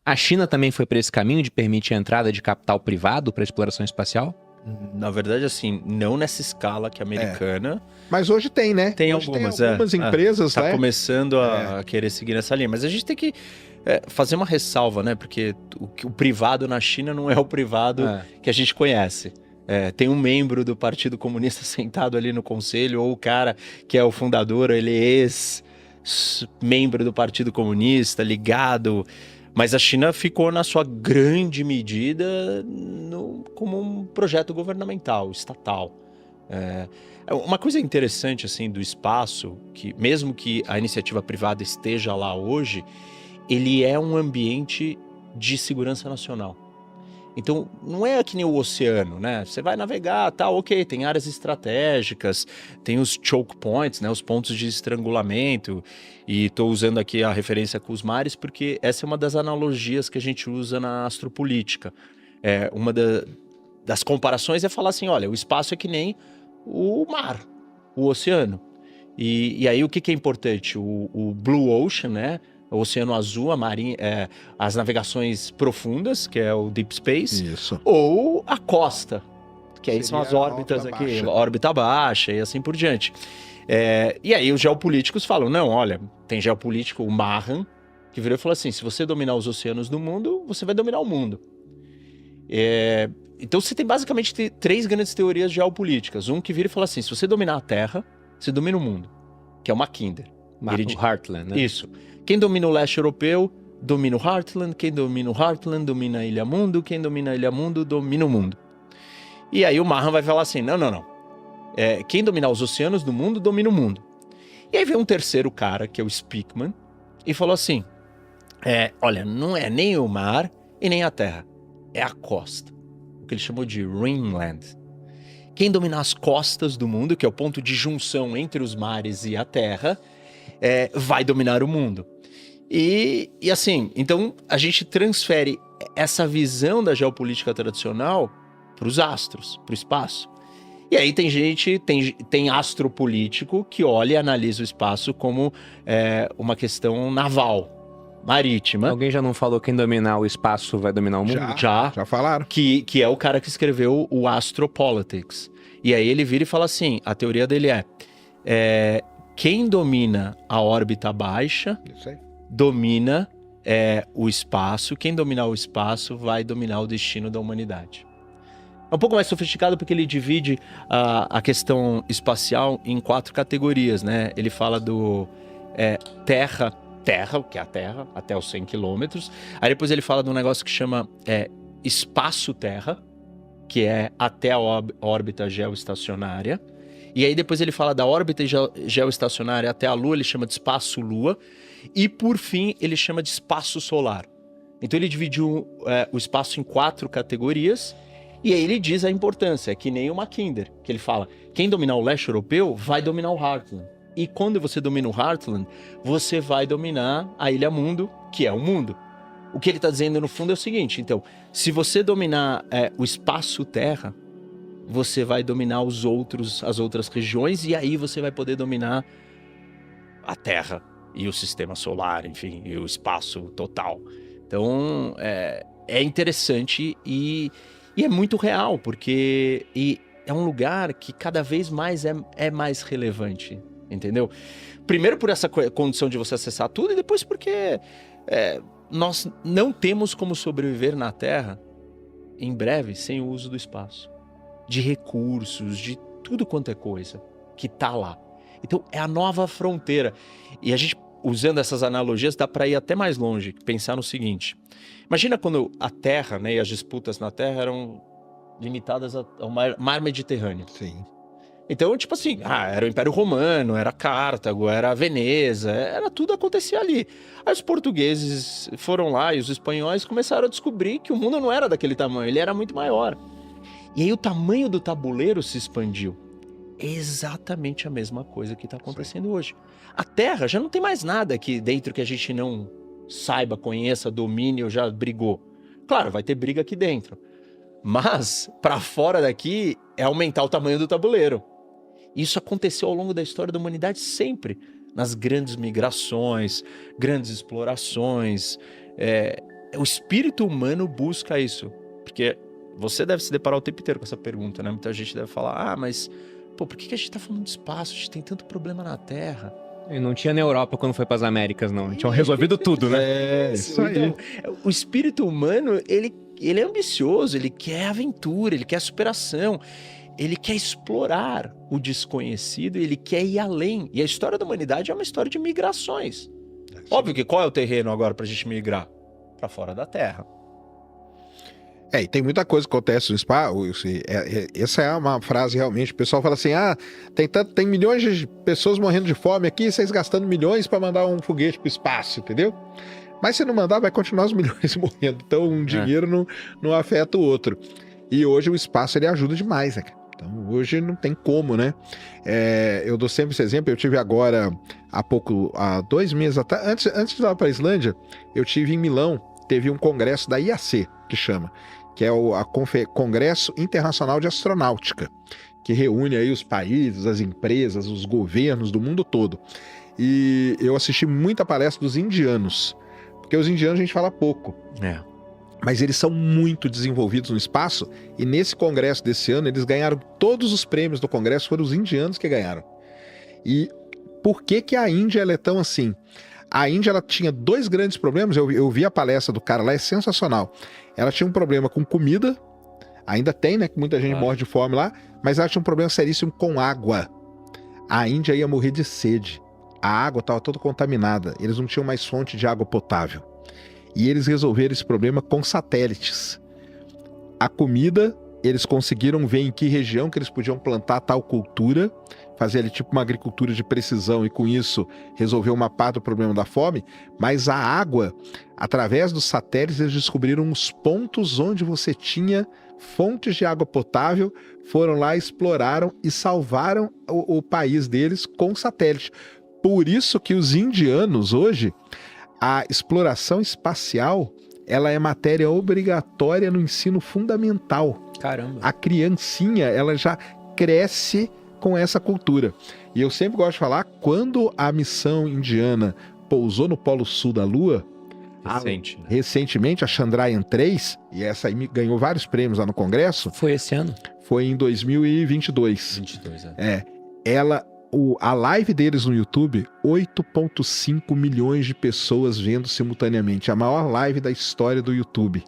A China também foi para esse caminho de permitir a entrada de capital privado para exploração espacial? Na verdade, assim, não nessa escala que a americana. Mas hoje tem, né? Tem hoje algumas, tem algumas empresas, tá né? começando a querer seguir nessa linha. Mas a gente tem que fazer uma ressalva, né? Porque o privado na China não é o privado que a gente conhece. Tem um membro do Partido Comunista sentado ali no conselho, ou o cara que é o fundador, ele é ex-membro do Partido Comunista, ligado. Mas a China ficou, na sua grande medida, como um projeto governamental, estatal. Uma coisa interessante assim do espaço, que mesmo que a iniciativa privada esteja lá hoje, ele é um ambiente de segurança nacional. Então, não é que nem o oceano, né? Você vai navegar, tá, ok, tem áreas estratégicas, tem os choke points, né, os pontos de estrangulamento, e estou usando aqui a referência com os mares porque essa é uma das analogias que a gente usa na astropolítica. Uma das comparações é falar assim, olha, o espaço é que nem o mar, o oceano. E aí o que é importante? O Blue Ocean, né? O Oceano Azul, a marinha, as navegações profundas, que é o Deep Space, Isso. ou a costa, que aí são as Seria a órbitas órbita aqui, baixa. órbita baixa e assim por diante. E aí os geopolíticos falam, não, olha, tem geopolítico, o Mahan, que virou e falou assim, se você dominar os oceanos do mundo, você vai dominar o mundo. Então você tem basicamente três grandes teorias geopolíticas. Um que vira e fala assim, se você dominar a Terra, você domina o mundo, que é o Mackinder. O Heartland, né? Isso. Quem domina o leste europeu, domina o Heartland. Quem domina o Heartland, domina a Ilha Mundo. Quem domina a Ilha Mundo, domina o mundo. E aí o Mahan vai falar assim, não. Quem dominar os oceanos do mundo, domina o mundo. E aí vem um terceiro cara, que é o Speakman, e falou assim, olha, não é nem o mar e nem a terra, é a costa. O que ele chamou de Ringland. Quem dominar as costas do mundo, que é o ponto de junção entre os mares e a terra, vai dominar o mundo. E assim, então a gente transfere essa visão da geopolítica tradicional para os astros, para o espaço. E aí tem astropolítico que olha e analisa o espaço como uma questão naval, marítima. Alguém já não falou que quem dominar o espaço vai dominar o mundo? Já falaram. Que é o cara que escreveu o Astropolitics. E aí ele vira e fala assim, a teoria dele quem domina a órbita baixa domina o espaço. Quem dominar o espaço vai dominar o destino da humanidade. É um pouco mais sofisticado porque ele divide a questão espacial em 4 categorias, né? Ele fala do terra, que é a Terra, até os 100 quilômetros. Aí depois ele fala de um negócio que chama espaço-terra, que é até a órbita geoestacionária. E aí depois ele fala da órbita geoestacionária até a Lua, ele chama de espaço-Lua. E por fim, ele chama de espaço solar. Então ele dividiu o espaço em 4 categorias. E aí ele diz a importância, que nem o Mackinder, que ele fala, quem dominar o leste europeu vai dominar o Heartland. E quando você domina o Heartland, você vai dominar a Ilha Mundo, que é o mundo. O que ele está dizendo no fundo é o seguinte, então, se você dominar o espaço-terra, você vai dominar as outras regiões, e aí você vai poder dominar a Terra e o sistema solar, enfim, e o espaço total. Então, é interessante e é muito real, porque é um lugar que cada vez mais é mais relevante, entendeu? Primeiro por essa condição de você acessar tudo, e depois porque nós não temos como sobreviver na Terra em breve sem o uso do espaço. De recursos, de tudo quanto é coisa que tá lá. Então é a nova fronteira. E a gente, usando essas analogias, dá para ir até mais longe, pensar no seguinte. Imagina quando a Terra, né, e as disputas na Terra eram limitadas ao mar Mediterrâneo. Sim. Então, tipo assim, era o Império Romano, era Cartago, era Veneza, era tudo acontecia ali. Aí os portugueses foram lá e os espanhóis começaram a descobrir que o mundo não era daquele tamanho, ele era muito maior. E aí o tamanho do tabuleiro se expandiu. É exatamente a mesma coisa que está acontecendo hoje. A Terra já não tem mais nada aqui dentro que a gente não saiba, conheça, domine ou já brigou. Claro, vai ter briga aqui dentro. Mas, para fora daqui, é aumentar o tamanho do tabuleiro. Isso aconteceu ao longo da história da humanidade sempre. Nas grandes migrações, grandes explorações. o espírito humano busca isso. Porque você deve se deparar o tempo inteiro com essa pergunta, né? Muita gente deve falar, mas, pô, por que a gente tá falando de espaço? A gente tem tanto problema na Terra. E não tinha na Europa quando foi pras Américas, não. Tinham resolvido tudo, né? É, isso aí. Então, o espírito humano, ele é ambicioso, ele quer aventura, ele quer superação, ele quer explorar o desconhecido, ele quer ir além. E a história da humanidade é uma história de migrações. Óbvio que qual é o terreno agora pra gente migrar? Pra fora da Terra. E tem muita coisa que acontece no espaço. Essa é uma frase realmente. O pessoal fala assim: tem milhões de pessoas morrendo de fome aqui, vocês gastando milhões para mandar um foguete pro espaço, entendeu? Mas se não mandar, vai continuar os milhões morrendo. Então um dinheiro não afeta o outro. E hoje o espaço ele ajuda demais, né, cara? Então hoje não tem como, né? Eu dou sempre esse exemplo. Eu tive agora há 2 meses atrás, antes de ir lá para a Islândia, eu tive em Milão. Teve um congresso da IAC, que é o Congresso Internacional de Astronáutica, que reúne aí os países, as empresas, os governos do mundo todo. E eu assisti muita palestra dos indianos, porque os indianos a gente fala pouco. Mas eles são muito desenvolvidos no espaço, e nesse congresso desse ano, eles ganharam todos os prêmios do congresso, foram os indianos que ganharam. E por que a Índia ela é tão assim? A Índia ela tinha 2 grandes problemas, eu vi a palestra do cara lá, é sensacional. Ela tinha um problema com comida, ainda tem, né, que muita gente morre de fome lá, mas ela tinha um problema seríssimo com água. A Índia ia morrer de sede, a água estava toda contaminada, eles não tinham mais fonte de água potável. E eles resolveram esse problema com satélites. A comida, eles conseguiram ver em que região que eles podiam plantar tal cultura, fazer ali tipo uma agricultura de precisão e com isso resolver uma parte do problema da fome, mas a água, através dos satélites, eles descobriram os pontos onde você tinha fontes de água potável, foram lá, exploraram e salvaram o país deles com satélite. Por isso que os indianos hoje, a exploração espacial, ela é matéria obrigatória no ensino fundamental. Caramba. A criancinha, ela já cresce com essa cultura. E eu sempre gosto de falar, quando a missão indiana pousou no Polo Sul da Lua, recentemente, a Chandrayaan-3, e essa aí ganhou vários prêmios lá no Congresso. Foi esse ano? Foi em 2022. A live deles no YouTube, 8,5 milhões de pessoas vendo simultaneamente. A maior live da história do YouTube.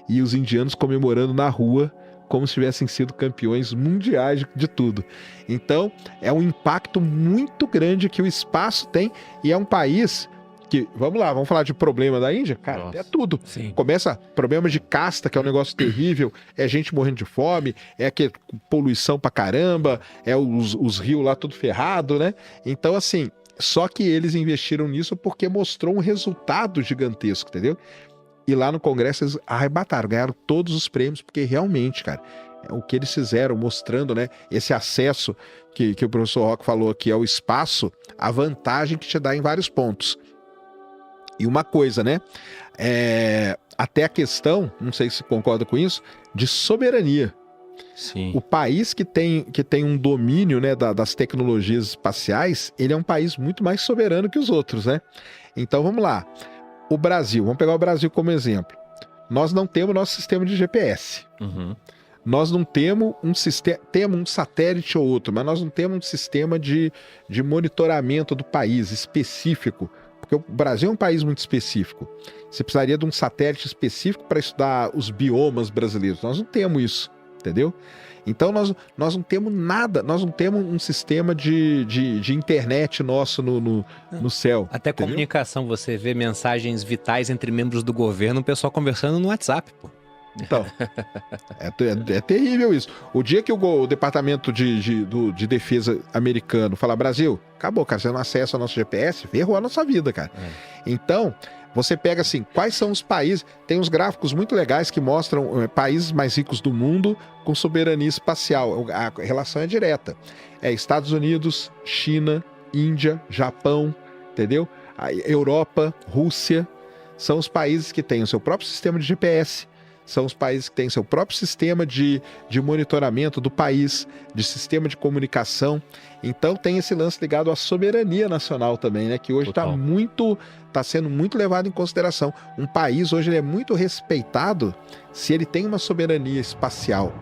E os indianos comemorando na rua como se tivessem sido campeões mundiais de tudo. Então, é um impacto muito grande que o espaço tem, e é um país que, vamos falar de problema da Índia? Cara, é tudo. Sim. Começa problema de casta, que é um negócio terrível, é gente morrendo de fome, que poluição pra caramba, os rios lá tudo ferrado, né? Então, assim, só que eles investiram nisso porque mostrou um resultado gigantesco, entendeu? E lá no Congresso eles arrebataram, ganharam todos os prêmios, porque realmente, cara, o que eles fizeram, mostrando, né, esse acesso que o professor Roque falou aqui ao espaço, a vantagem que te dá em vários pontos. E uma coisa, né, até a questão, não sei se você concorda com isso, de soberania. Sim. O país que tem um domínio, né, das tecnologias espaciais, ele é um país muito mais soberano que os outros, né? Então vamos lá. O Brasil, vamos pegar o Brasil como exemplo. Nós não temos nosso sistema de GPS. Nós não temos temos um satélite ou outro, mas nós não temos um sistema de monitoramento do país específico, porque o Brasil é um país muito específico. Você precisaria de um satélite específico para estudar os biomas brasileiros. Nós não temos isso, entendeu? Então nós não temos nada, nós não temos um sistema de internet nosso no céu. Até entendeu? comunicação, você vê mensagens vitais entre membros do governo, o pessoal conversando no WhatsApp, pô. Então, é terrível isso. O dia que o Departamento de Defesa americano falar Brasil, acabou, cara, você não acessa o nosso GPS, ferrou a nossa vida, cara. Então, você pega assim, quais são os países, tem uns gráficos muito legais que mostram países mais ricos do mundo com soberania espacial, a relação é direta. Estados Unidos, China, Índia, Japão, entendeu? A Europa, Rússia, são os países que têm o seu próprio sistema de GPS, são os países que têm seu próprio sistema de monitoramento do país, de sistema de comunicação. Então tem esse lance ligado à soberania nacional também, né? Que hoje está sendo muito levado em consideração. Um país hoje ele é muito respeitado se ele tem uma soberania espacial.